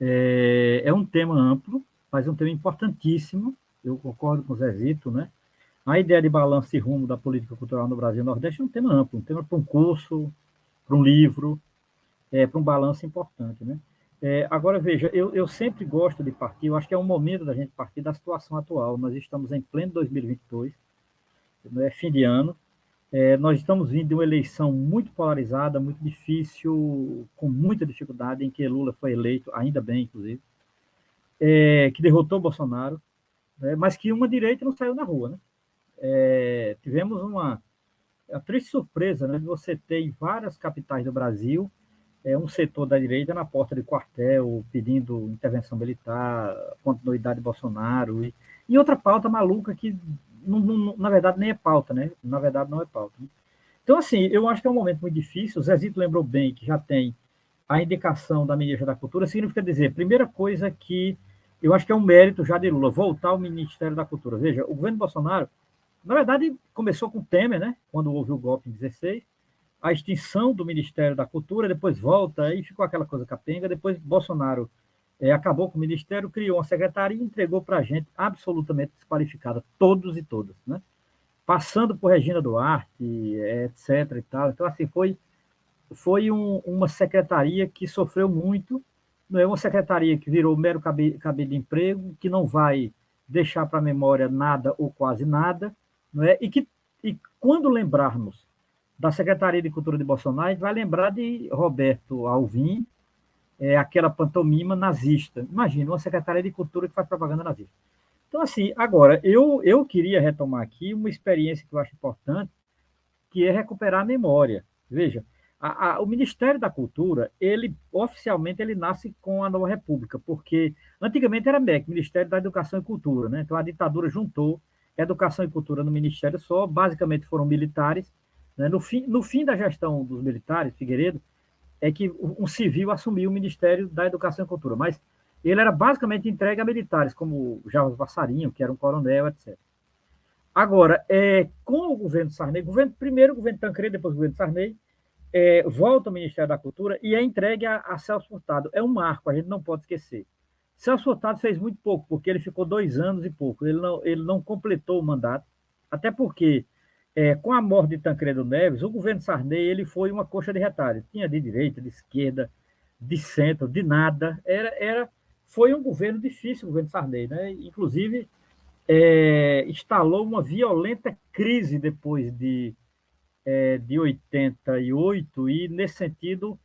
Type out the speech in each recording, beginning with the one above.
É um tema amplo, mas é um tema importantíssimo. Eu concordo com o Zezito, né? A ideia de balanço e rumo da política cultural no Brasil e no Nordeste é um tema amplo, um tema para um curso, para um livro, para um balanço importante, né? Agora, veja, eu sempre gosto de partir, eu acho que é um momento da gente partir da situação atual. Nós estamos em pleno 2022, né, fim de ano, nós estamos vindo de uma eleição muito polarizada, muito difícil, com muita dificuldade, em que Lula foi eleito, ainda bem, inclusive, que derrotou Bolsonaro, né, mas que uma direita não saiu na rua, né? Tivemos uma triste surpresa, né, de você ter em várias capitais do Brasil um setor da direita na porta de quartel, pedindo intervenção militar, continuidade de Bolsonaro, e outra pauta maluca que, na verdade, nem é pauta, né? Na verdade, não é pauta. Né? Então, assim, eu acho que é um momento muito difícil. O Zezito lembrou bem que já tem a indicação da ministra da Cultura, significa dizer, primeira coisa que eu acho que é um mérito já de Lula, voltar ao Ministério da Cultura. Veja, o governo Bolsonaro, na verdade, começou com Temer, né? Quando houve o golpe em 16, a extinção do Ministério da Cultura, depois volta, aí ficou aquela coisa capenga, depois Bolsonaro acabou com o Ministério, criou uma secretaria e entregou para a gente absolutamente desqualificada, todos e todas, né? Passando por Regina Duarte, etc. e tal. Então, assim, foi uma secretaria que sofreu muito, não é uma secretaria que virou mero cabide de emprego, que não vai deixar para a memória nada ou quase nada, não é? E quando lembrarmos da Secretaria de Cultura de Bolsonaro, a gente vai lembrar de Roberto Alvim, aquela pantomima nazista. Imagina, uma Secretaria de Cultura que faz propaganda nazista. Então, assim, agora, eu queria retomar aqui uma experiência que eu acho importante, que é recuperar a memória. Veja, o Ministério da Cultura, ele oficialmente ele nasce com a Nova República, porque antigamente era MEC, Ministério da Educação e Cultura, né? Então a ditadura juntou Educação e Cultura no Ministério só, basicamente foram militares. Né? No fim da gestão dos militares, Figueiredo, é que um civil assumiu o Ministério da Educação e Cultura, mas ele era basicamente entregue a militares, como Jarros Passarinho, que era um coronel, etc. Agora, com o governo Sarney, primeiro o governo Tancredo, depois o governo Sarney, volta ao Ministério da Cultura e é entregue a Celso Furtado. É um marco, a gente não pode esquecer. Celso Furtado fez muito pouco, porque ele ficou 2 anos e pouco, ele não completou o mandato, até porque, com a morte de Tancredo Neves, o governo Sarney ele foi uma coxa de retalho. Tinha de direita, de esquerda, de centro, de nada. Foi um governo difícil, o governo Sarney. Né? Inclusive, instalou uma violenta crise depois de 88, e nesse sentido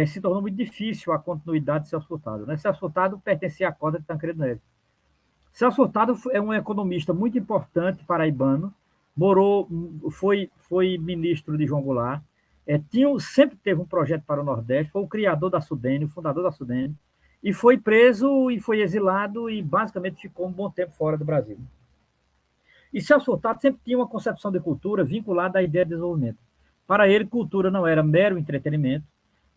se tornou muito difícil a continuidade de Celso Furtado. Né? Celso Furtado pertencia à corda de Tancredo Neves. Celso Furtado é um economista muito importante paraibano, foi ministro de João Goulart, sempre teve um projeto para o Nordeste, foi o criador da Sudene, o fundador da Sudene, e foi preso e foi exilado e basicamente ficou um bom tempo fora do Brasil. E Celso Furtado sempre tinha uma concepção de cultura vinculada à ideia de desenvolvimento. Para ele, cultura não era mero entretenimento.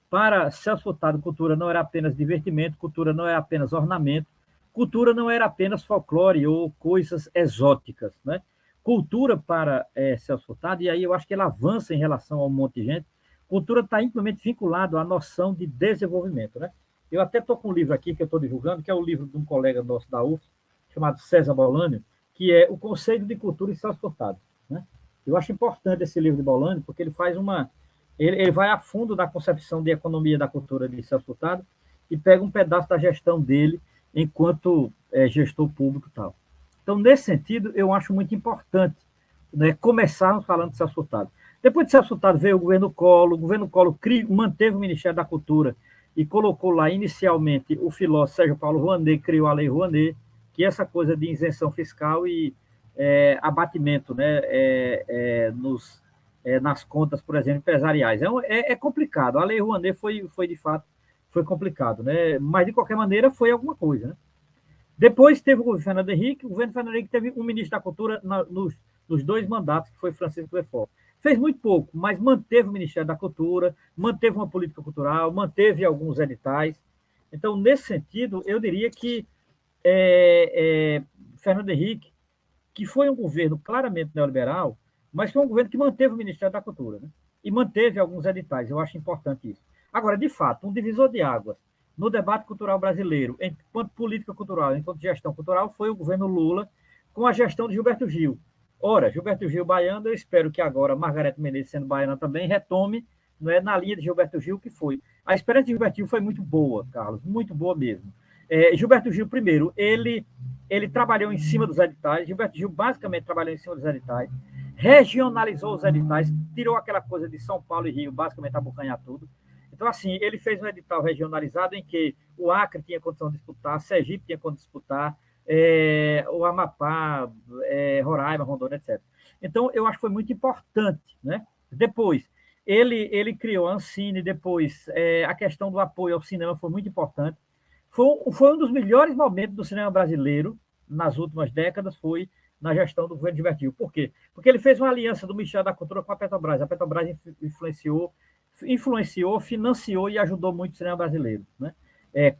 Para Celso Furtado, cultura não era apenas divertimento, cultura não era apenas ornamento, cultura não era apenas folclore ou coisas exóticas. Né? Cultura para Celso Furtado, e aí eu acho que ele avança em relação a um monte de gente, cultura está intimamente vinculado à noção de desenvolvimento. Né? Eu até estou com um livro aqui que eu estou divulgando, que é o livro de um colega nosso da UF, chamado César Bolânio, que é o Conceito de Cultura e Celso Furtado. Né? Eu acho importante esse livro de Bolânio, porque ele faz ele vai a fundo da concepção de economia da cultura de Celso Furtado e pega um pedaço da gestão dele enquanto gestor público e tal. Então, nesse sentido, eu acho muito importante, né, começarmos falando de Celso Furtado. Depois de Celso Furtado veio o governo Collor manteve o Ministério da Cultura e colocou lá inicialmente o filósofo Sérgio Paulo Rouanet, criou a Lei Rouanet, que essa coisa de isenção fiscal e abatimento, né, nas contas, por exemplo, empresariais. É complicado. A Lei Rouanet foi de fato, foi complicado, né? Mas, de qualquer maneira, foi alguma coisa. Né? Depois teve o governo Fernando Henrique. O governo Fernando Henrique teve um ministro da Cultura nos 2 mandatos, que foi Francisco Lefort. Fez muito pouco, mas manteve o Ministério da Cultura, manteve uma política cultural, manteve alguns editais. Então, nesse sentido, eu diria que Fernando Henrique, que foi um governo claramente neoliberal, mas foi um governo que manteve o Ministério da Cultura, né? E manteve alguns editais. Eu acho importante isso. Agora, de fato, um divisor de águas no debate cultural brasileiro, enquanto política cultural, enquanto gestão cultural, foi o governo Lula, com a gestão de Gilberto Gil. Ora, Gilberto Gil baiano, eu espero que agora Margareth Menezes, sendo baiana também, retome, não é, na linha de Gilberto Gil, que foi. A experiência de Gilberto Gil foi muito boa, Carlos, muito boa mesmo. Gilberto Gil, primeiro, ele trabalhou em cima dos editais, Gilberto Gil basicamente trabalhou em cima dos editais, regionalizou os editais, tirou aquela coisa de São Paulo e Rio, basicamente abocanhar tudo. Então, assim, ele fez um edital regionalizado em que o Acre tinha condição de disputar, Sergipe tinha condição de disputar, o Amapá, Roraima, Rondônia, etc. Então, eu acho que foi muito importante, né? Depois, ele criou a Ancine, depois a questão do apoio ao cinema foi muito importante. Foi um dos melhores momentos do cinema brasileiro nas últimas décadas, foi na gestão do governo Gilberto Gil. Por quê? Porque ele fez uma aliança do Ministério da Cultura com a Petrobras. A Petrobras influenciou, financiou e ajudou muito o cinema brasileiro, né?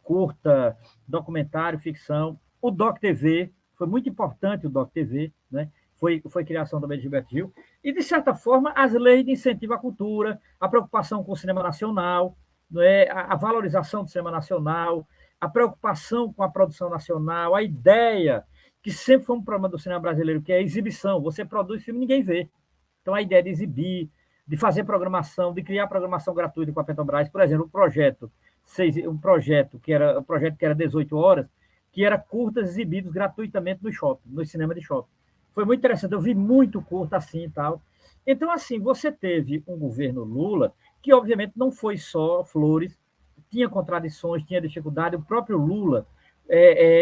Curta, documentário, ficção. O Doc TV, foi muito importante o Doc TV, né? Foi criação também de Gilberto Gil. E, de certa forma, as leis de incentivo à cultura, a preocupação com o cinema nacional, né? A valorização do cinema nacional, a preocupação com a produção nacional, a ideia, que sempre foi um problema do cinema brasileiro, que é a exibição. Você produz filme e ninguém vê. Então, a ideia de exibir, de fazer programação, de criar programação gratuita com a Petrobras. Por exemplo, um projeto que era 18 horas, que era curtas exibidos gratuitamente no shopping, no cinema de shopping. Foi muito interessante, eu vi muito curta assim e tal. Então, assim, você teve um governo Lula, que obviamente não foi só flores, tinha contradições, tinha dificuldade. O próprio Lula,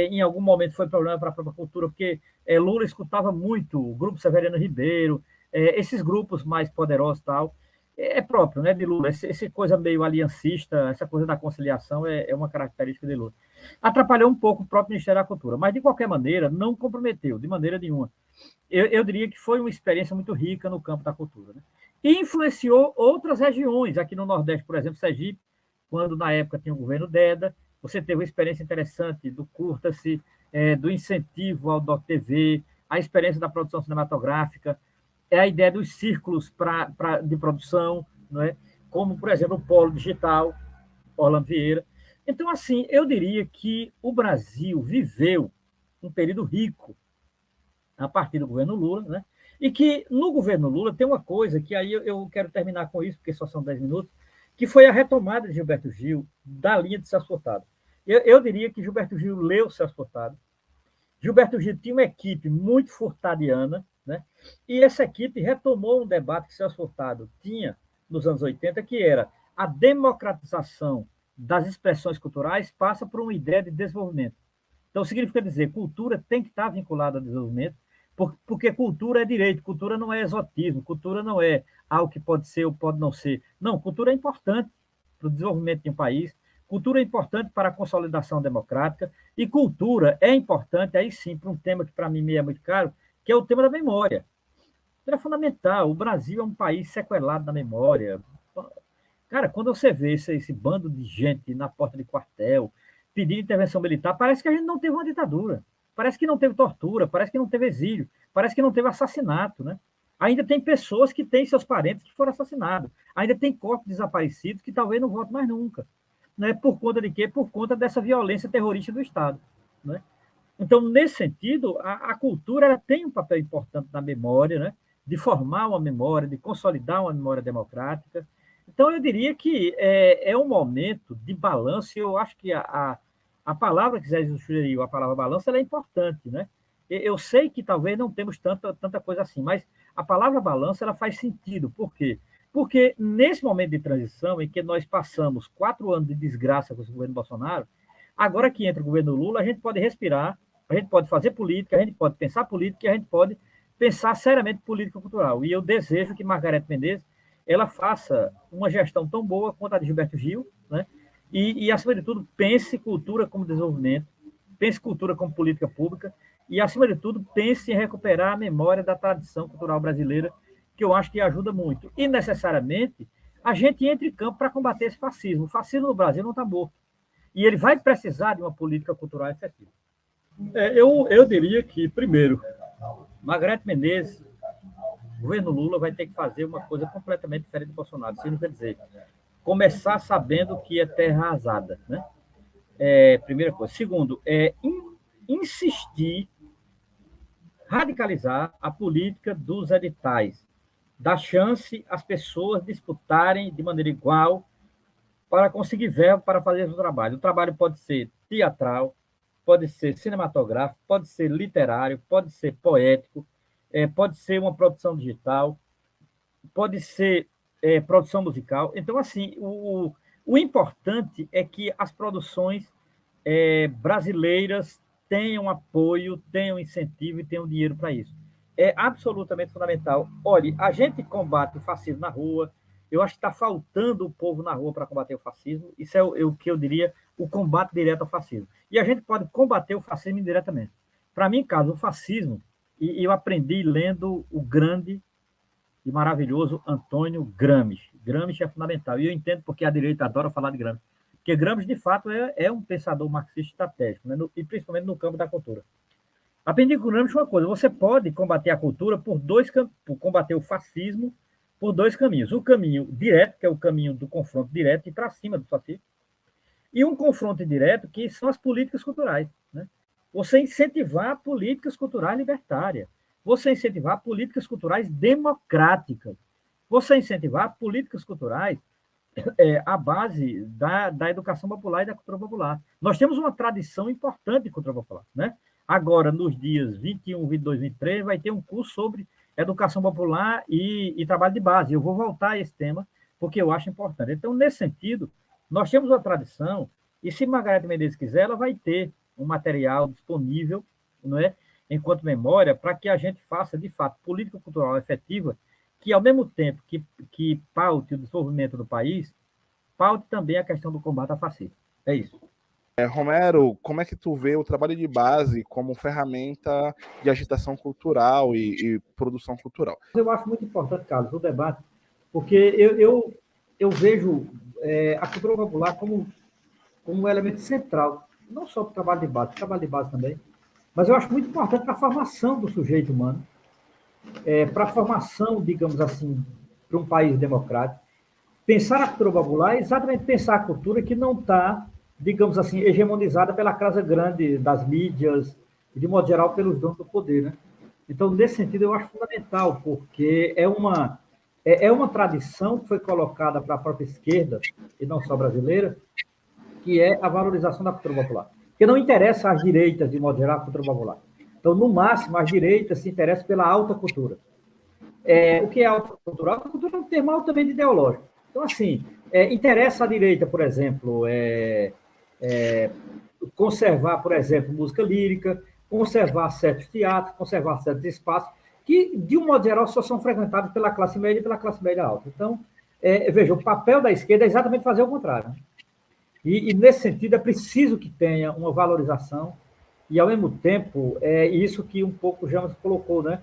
em algum momento, foi problema para a própria cultura, porque Lula escutava muito o Grupo Severino Ribeiro, esses grupos mais poderosos e tal. Próprio, né, de Lula. Essa coisa meio aliancista, essa coisa da conciliação é uma característica de Lula. Atrapalhou um pouco o próprio Ministério da Cultura, mas, de qualquer maneira, não comprometeu, de maneira nenhuma. Eu diria que foi uma experiência muito rica no campo da cultura, né? E influenciou outras regiões. Aqui no Nordeste, por exemplo, Sergipe, quando na época tinha o governo Deda, você teve uma experiência interessante do curta-se, do incentivo ao Doc TV, a experiência da produção cinematográfica, a ideia dos círculos de produção, não é? Como, por exemplo, o Polo Digital, Orlando Vieira. Então, assim, eu diria que o Brasil viveu um período rico a partir do governo Lula, né? E que no governo Lula tem uma coisa que aí eu quero terminar com isso, porque só são 10 minutos, que foi a retomada de Gilberto Gil da linha de Celso Furtado. Eu diria que Gilberto Gil leu Celso Furtado. Gilberto Gil tinha uma equipe muito furtadiana, né? E essa equipe retomou um debate que Celso Furtado tinha nos anos 80, que era a democratização das expressões culturais passa por uma ideia de desenvolvimento. Então, significa dizer, cultura tem que estar vinculada ao desenvolvimento, porque cultura é direito, cultura não é exotismo, cultura não é algo que pode ser ou pode não ser. Não, cultura é importante para o desenvolvimento de um país, cultura é importante para a consolidação democrática, e cultura é importante, aí sim, para um tema que para mim me é muito caro, que é o tema da memória. É fundamental. O Brasil é um país sequelado na memória. Cara, quando você vê esse bando de gente na porta de quartel, pedindo intervenção militar, parece que a gente não teve uma ditadura. Parece que não teve tortura, parece que não teve exílio, parece que não teve assassinato, né? Ainda tem pessoas que têm seus parentes que foram assassinados. Ainda tem corpos desaparecidos que talvez não voltem mais nunca. Né? Por conta de quê? Por conta dessa violência terrorista do Estado. Né? Então, nesse sentido, a cultura ela tem um papel importante na memória, né? De formar uma memória, de consolidar uma memória democrática. Então, eu diria que é um momento de balanço, e eu acho que a palavra que Zé sugeriu, a palavra balanço, ela é importante, né? Eu sei que talvez não temos tanta coisa assim, mas a palavra balanço ela faz sentido. Por quê? Porque nesse momento de transição, em que nós passamos 4 anos de desgraça com o governo Bolsonaro, agora que entra o governo Lula, a gente pode respirar, a gente pode fazer política, a gente pode pensar política e a gente pode pensar seriamente política cultural. E eu desejo que Margareth Menezes ela faça uma gestão tão boa quanto a de Gilberto Gil, né? E, acima de tudo, pense cultura como desenvolvimento, pense cultura como política pública e, acima de tudo, pense em recuperar a memória da tradição cultural brasileira, que eu acho que ajuda muito. E, necessariamente, a gente entra em campo para combater esse fascismo. O fascismo no Brasil não está morto. E ele vai precisar de uma política cultural efetiva. Eu diria que, primeiro, Margareth Menezes, o governo Lula vai ter que fazer uma coisa completamente diferente do Bolsonaro. Isso não quer dizer começar sabendo que é terra arrasada, né? primeira coisa. Segundo, insistir, radicalizar a política dos editais, dar chance às pessoas disputarem de maneira igual para conseguir verba para fazer o trabalho. O trabalho pode ser teatral, pode ser cinematográfico, pode ser literário, pode ser poético, pode ser uma produção digital, pode ser produção musical. Então, assim, o importante é que as produções brasileiras tenham apoio, tenham incentivo e tenham dinheiro para isso. É absolutamente fundamental. Olha, a gente combate o fascismo na rua, eu acho que está faltando o povo na rua para combater o fascismo. Isso é o que eu diria, o combate direto ao fascismo. E a gente pode combater o fascismo indiretamente. Para mim, Carlos, o fascismo, e eu aprendi lendo o grande e maravilhoso Antônio Gramsci. Gramsci é fundamental. E eu entendo porque a direita adora falar de Gramsci. Porque Gramsci, de fato, é um pensador marxista estratégico, né? E principalmente no campo da cultura. Aprendi com Gramsci uma coisa: você pode combater a cultura por combater o fascismo por dois caminhos. O caminho direto, que é o caminho do confronto direto e para cima do fascismo, e um confronto indireto, que são as políticas culturais. Né? Você incentivar políticas culturais libertárias, você incentivar políticas culturais democráticas, você incentivar políticas culturais à base da educação popular e da cultura popular. Nós temos uma tradição importante de cultura popular. Né? Agora, nos dias 21, 22, 23, vai ter um curso sobre educação popular e trabalho de base. Eu vou voltar a esse tema, porque eu acho importante. Então, nesse sentido, nós temos uma tradição, e se Margareth Menezes quiser, ela vai ter um material disponível, não é? Enquanto memória, para que a gente faça, de fato, política cultural efetiva, que, ao mesmo tempo que paute o desenvolvimento do país, paute também a questão do combate ao fascismo. É isso. Romero, como é que tu vê o trabalho de base como ferramenta de agitação cultural e produção cultural? Eu acho muito importante, Carlos, o debate, porque eu vejo a cultura popular como um elemento central, não só para o trabalho de base também, mas eu acho muito importante para a formação do sujeito humano, para a formação, digamos assim, para um país democrático. Pensar a cultura popular é exatamente pensar a cultura que não está, digamos assim, hegemonizada pela casa grande das mídias e, de modo geral, pelos donos do poder. Né? Então, nesse sentido, eu acho fundamental, porque é uma tradição que foi colocada para a própria esquerda, e não só brasileira, que é a valorização da cultura popular. Porque não interessa às direitas, de modo geral, a cultura popular. Então, no máximo, as direitas se interessam pela alta cultura. O que é alta cultura? Alta cultura é um termo altamente ideológico. Então, assim, interessa à direita, por exemplo, conservar, por exemplo, música lírica, conservar certos teatros, conservar certos espaços, que, de um modo geral, só são frequentados pela classe média e pela classe média alta. Então, veja, o papel da esquerda é exatamente fazer o contrário. Né? E, nesse sentido, é preciso que tenha uma valorização e, ao mesmo tempo, isso que um pouco o James colocou, né?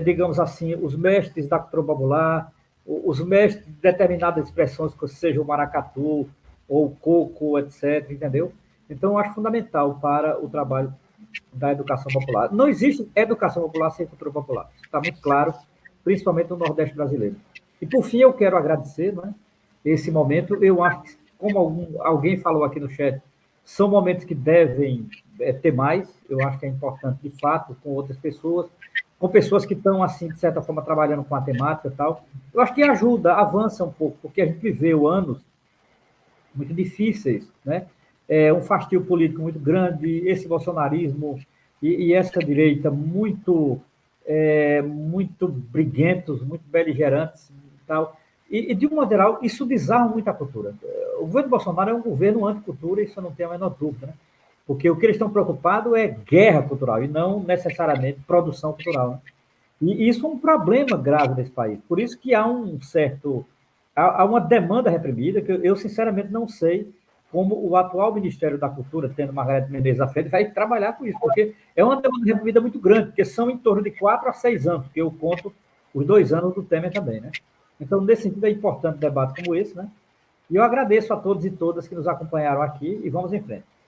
Digamos assim, os mestres da cultura popular, os mestres de determinadas expressões, que seja o maracatu ou o coco, etc., entendeu? Então, eu acho fundamental para o trabalho da educação popular. Não existe educação popular sem cultura popular. Isso está muito claro, principalmente no Nordeste brasileiro. E, por fim, eu quero agradecer, né, esse momento. Eu acho que, como alguém falou aqui no chat, são momentos que devem ter mais. Eu acho que é importante, de fato, com outras pessoas, com pessoas que estão, assim, de certa forma, trabalhando com a temática e tal. Eu acho que ajuda, avança um pouco, porque a gente viveu anos muito difíceis, né? Um fastio político muito grande, esse bolsonarismo e essa direita muito briguentos, muito beligerantes e tal. E, de um modo geral, isso desarma muito a cultura. O governo Bolsonaro é um governo anticultura, isso eu não tenho a menor dúvida, né? Porque o que eles estão preocupados é guerra cultural e não necessariamente produção cultural. Né? E isso é um problema grave desse país. Por isso que há uma demanda reprimida, que eu sinceramente não sei como o atual Ministério da Cultura, tendo Margareth Menezes à frente, vai trabalhar com isso, porque é uma demanda reprimida muito grande, porque são em torno de 4 a 6 anos, porque eu conto os 2 anos do Temer também, né? Então, nesse sentido, é importante um debate como esse, né? E eu agradeço a todos e todas que nos acompanharam aqui e vamos em frente.